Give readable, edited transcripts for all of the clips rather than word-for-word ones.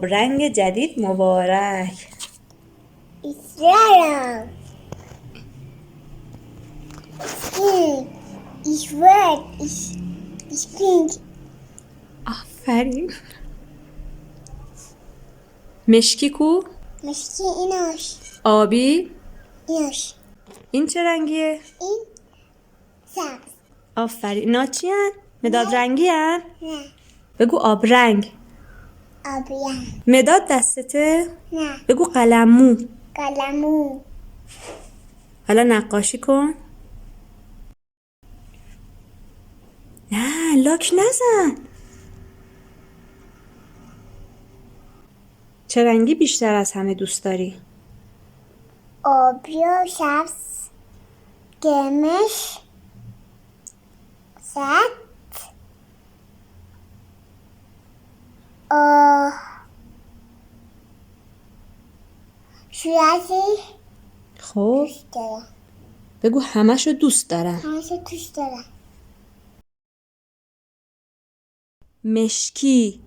آبرنگ جدید مبارک. It's red. It's pink. It's red. It's pink. آفرین. مشکی کو؟ مشکی ایناش. آبی؟ ایناش. این چه رنگیه؟ این سبز. آفرین. اینا چی هن؟ مداد رنگی هن؟ نه. بگو آبرنگ. آبیم. مداد دستته؟ نه. بگو قلمو. قلمو. حالا نقاشی کن. نه لاک نزن. چه رنگی بیشتر از همه دوست داری؟ آبی و سبز. گرمش. سبز. شویزی. خب دوست دارم. بگو همشو دوست دارم. همشو دوست دارم. مشکی،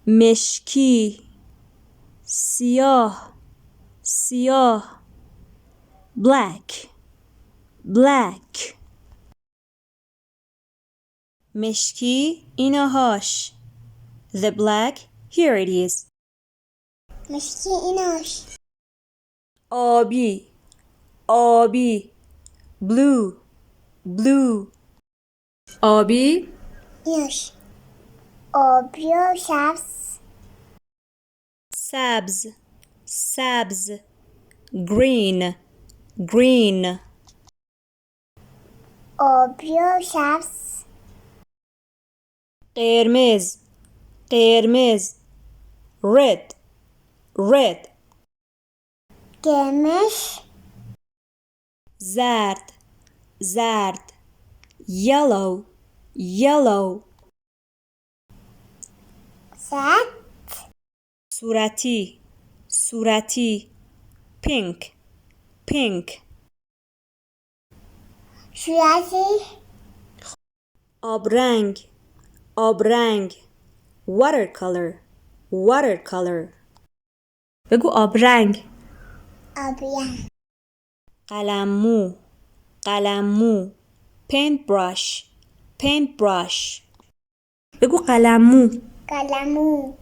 مشکی، سیاه، سیاه، black، black. مشکی ایناهاش. The black, here it is. مشکی ایناش. آبی، آبی، blue، blue. آبی، ایناش. آبی و سبز. سبز، سبز، green، green. آبی و سبز. قرمز، قرمز، red، red. گرمش. زرد، زرد، yellow، yellow. سبز. صورتی، صورتی، pink، pink. شویزی. آبرنگ، آبرنگ، watercolor، watercolor. بگو آبرنگ. آبیم. قلممو، قلممو، paintbrush، paintbrush. بگو قلممو. قلمو.